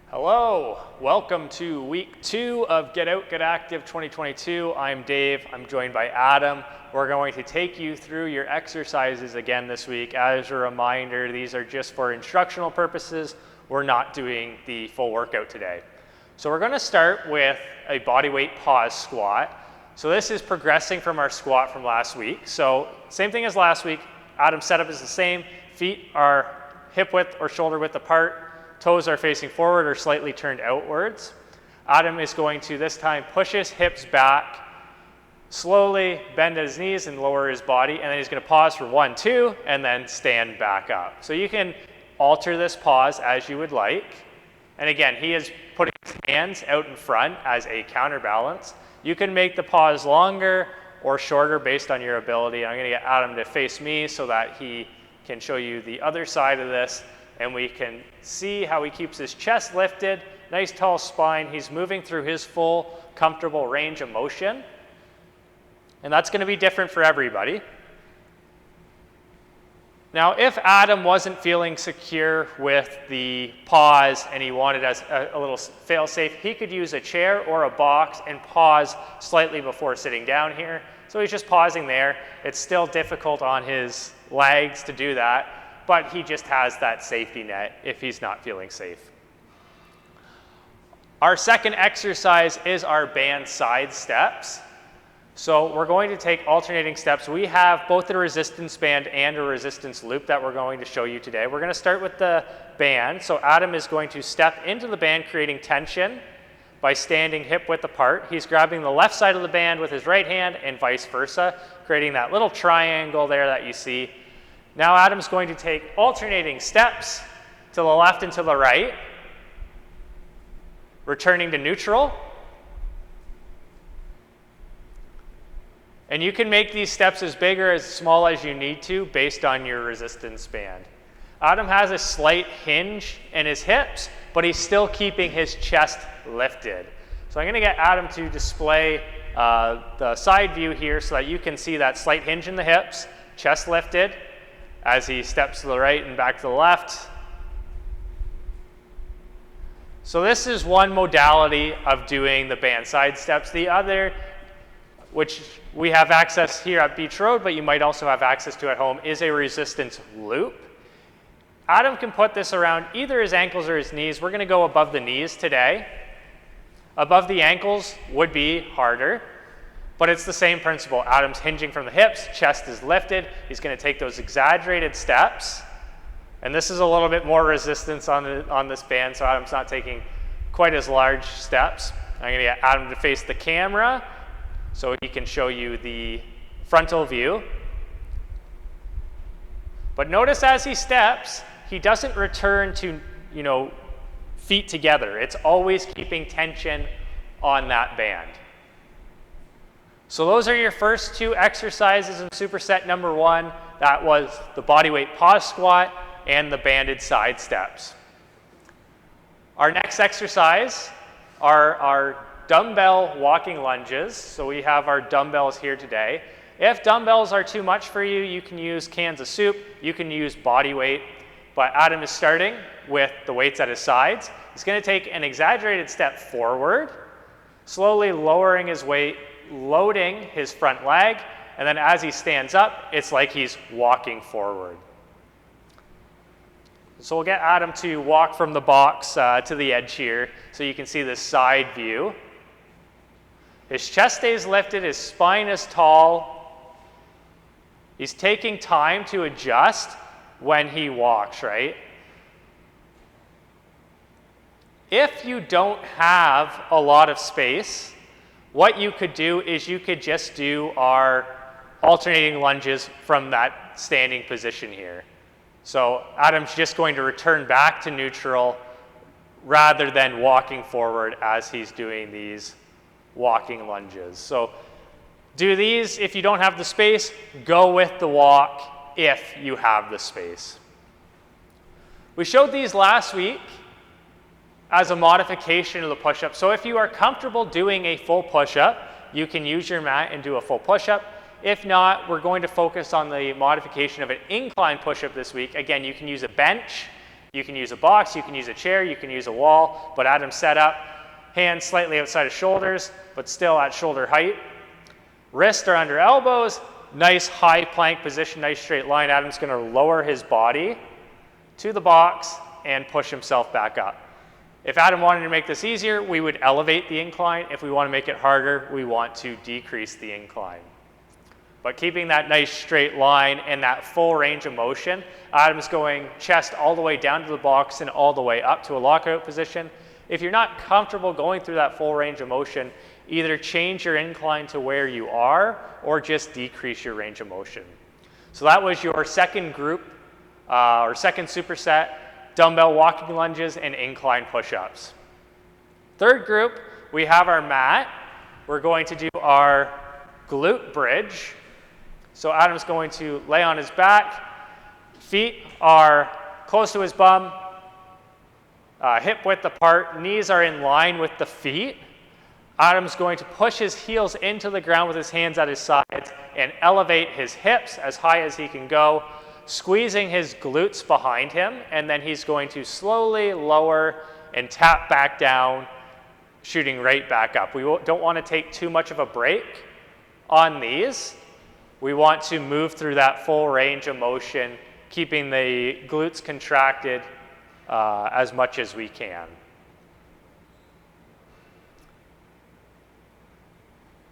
Hello, welcome to week 2 of Get Out, Get Active 2022. I'm Dave, I'm joined by Adam. We're going to take you through your exercises again this week. As a reminder, these are just for instructional purposes. We're not doing the full workout today. So we're going to start with a bodyweight pause squat. So this is progressing from our squat from last week. So same thing as last week. Adam's setup is the same. Feet are hip width or shoulder width apart. Toes are facing forward or slightly turned outwards. Adam is going to this time push his hips back, slowly bend his knees and lower his body, and then he's going to pause for 1, 2, and then stand back up. So you can alter this pause as you would like. And again, he is putting his hands out in front as a counterbalance. You can make the pause longer or shorter based on your ability. I'm going to get Adam to face me so that he can show you the other side of this. And we can see how he keeps his chest lifted, nice tall spine. He's moving through his full, comfortable range of motion. And that's going to be different for everybody. Now, if Adam wasn't feeling secure with the pause and he wanted a little fail-safe, he could use a chair or a box and pause slightly before sitting down here. So he's just pausing there. It's still difficult on his legs to do that, but he just has that safety net if he's not feeling safe. Our second exercise is our band side steps. So we're going to take alternating steps. We have both the resistance band and a resistance loop that we're going to show you today. We're going to start with the band. So Adam is going to step into the band, creating tension by standing hip width apart. He's grabbing the left side of the band with his right hand and vice versa, creating that little triangle there that you see. Now Adam's going to take alternating steps to the left and to the right, returning to neutral. And you can make these steps as big or as small as you need to based on your resistance band. Adam has a slight hinge in his hips, but he's still keeping his chest lifted. So I'm going to get Adam to display the side view here so that you can see that slight hinge in the hips, chest lifted, as he steps to the right and back to the left. So this is one modality of doing the band side steps. The other, which we have access here at Beach Road, but you might also have access to at home, is a resistance loop. Adam can put this around either his ankles or his knees. We're going to go above the knees today. Above the ankles would be harder, but it's the same principle. Adam's hinging from the hips, chest is lifted. He's going to take those exaggerated steps. And this is a little bit more resistance on this band, so Adam's not taking quite as large steps. I'm going to get Adam to face the camera so he can show you the frontal view. But notice as he steps, he doesn't return to, feet together. It's always keeping tension on that band. So those are your first two exercises in superset number 1. That was the bodyweight pause squat and the banded side steps. Our next exercise are our dumbbell walking lunges. So we have our dumbbells here today. If dumbbells are too much for you, you can use cans of soup, you can use body weight, but Adam is starting with the weights at his sides. He's going to take an exaggerated step forward, slowly lowering his weight, loading his front leg, and then as he stands up, it's like he's walking forward. So we'll get Adam to walk from the box to the edge here so you can see this side view. His chest stays lifted, his spine is tall. He's taking time to adjust when he walks, right? If you don't have a lot of space, what you could do is you could just do our alternating lunges from that standing position here. So Adam's just going to return back to neutral rather than walking forward as he's doing these walking lunges. So do these if you don't have the space, go with the walk if you have the space. We showed these last week as a modification of the push-up. So if you are comfortable doing a full push-up, you can use your mat and do a full push-up. If not, we're going to focus on the modification of an incline push-up this week. Again, you can use a bench, You can use a box, you can use a chair, you can use a wall, but Adam's set up, hands slightly outside of shoulders, but still at shoulder height. Wrists are under elbows, nice high plank position, nice straight line. Adam's gonna lower his body to the box and push himself back up. If Adam wanted to make this easier, we would elevate the incline. If we want to make it harder, we want to decrease the incline. But keeping that nice straight line and that full range of motion, Adam's going chest all the way down to the box and all the way up to a lockout position. If you're not comfortable going through that full range of motion, either change your incline to where you are or just decrease your range of motion. So that was your second group, or second superset, dumbbell walking lunges and incline push-ups. Third group, we have our mat. We're going to do our glute bridge. So Adam's going to lay on his back, feet are close to his bum, hip width apart, knees are in line with the feet. Adam's going to push his heels into the ground with his hands at his sides and elevate his hips as high as he can go, squeezing his glutes behind him, and then he's going to slowly lower and tap back down, shooting right back up. We don't want to take too much of a break on these. We want to move through that full range of motion, keeping the glutes contracted as much as we can.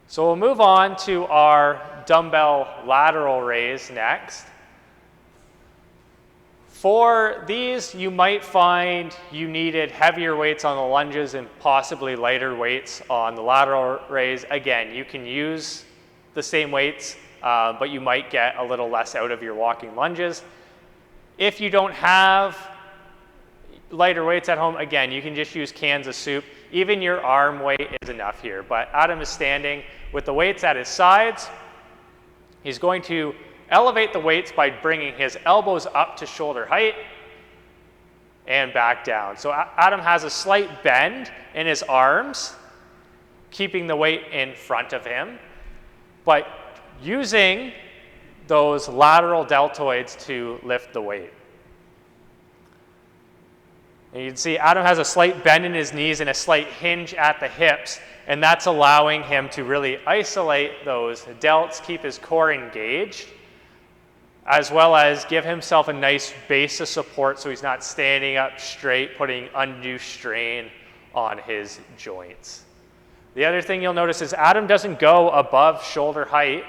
So we'll move on to our dumbbell lateral raise next. For these, you might find you needed heavier weights on the lunges and possibly lighter weights on the lateral raise. Again, you can use the same weights, but you might get a little less out of your walking lunges. If you don't have lighter weights at home, again, you can just use cans of soup. Even your arm weight is enough here, but Adam is standing with the weights at his sides. He's going to elevate the weights by bringing his elbows up to shoulder height and back down. So Adam has a slight bend in his arms, keeping the weight in front of him, but using those lateral deltoids to lift the weight. And you can see Adam has a slight bend in his knees and a slight hinge at the hips, and that's allowing him to really isolate those delts, keep his core engaged, as well as give himself a nice base of support so he's not standing up straight, putting undue strain on his joints. The other thing you'll notice is Adam doesn't go above shoulder height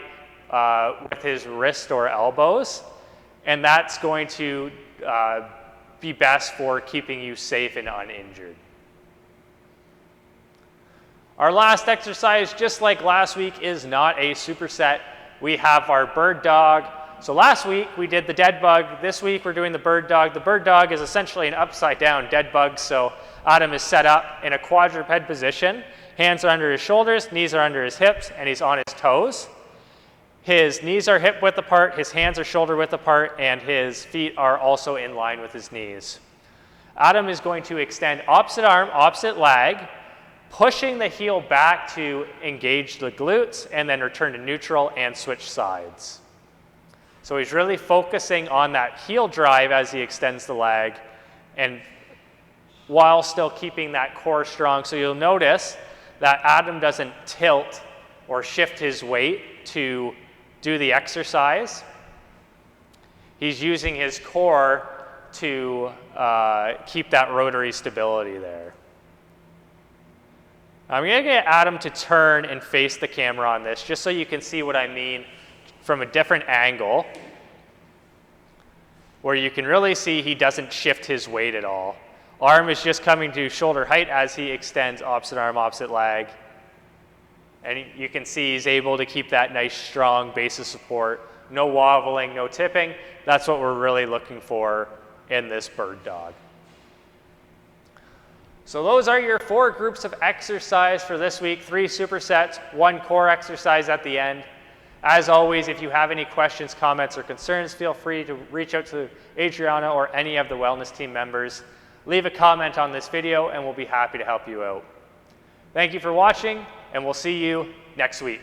with his wrist or elbows, and that's going to be best for keeping you safe and uninjured. Our last exercise, just like last week, is not a superset. We have our bird dog. So last week we did the dead bug. This week we're doing the bird dog. The bird dog is essentially an upside down dead bug. So Adam is set up in a quadruped position. Hands are under his shoulders, knees are under his hips, and he's on his toes. His knees are hip width apart, his hands are shoulder width apart, and his feet are also in line with his knees. Adam is going to extend opposite arm, opposite leg, pushing the heel back to engage the glutes, and then return to neutral and switch sides. So he's really focusing on that heel drive as he extends the leg, and while still keeping that core strong. So you'll notice that Adam doesn't tilt or shift his weight to do the exercise. He's using his core to keep that rotary stability there. I'm going to get Adam to turn and face the camera on this, just so you can see what I mean from a different angle, where you can really see he doesn't shift his weight at all. Arm is just coming to shoulder height as he extends opposite arm, opposite leg. And you can see he's able to keep that nice strong base of support. No wobbling, no tipping. That's what we're really looking for in this bird dog. So those are your 4 groups of exercise for this week. 3 supersets, 1 core exercise at the end. As always, if you have any questions, comments, or concerns, feel free to reach out to Adriana or any of the wellness team members. Leave a comment on this video and we'll be happy to help you out. Thank you for watching, and we'll see you next week.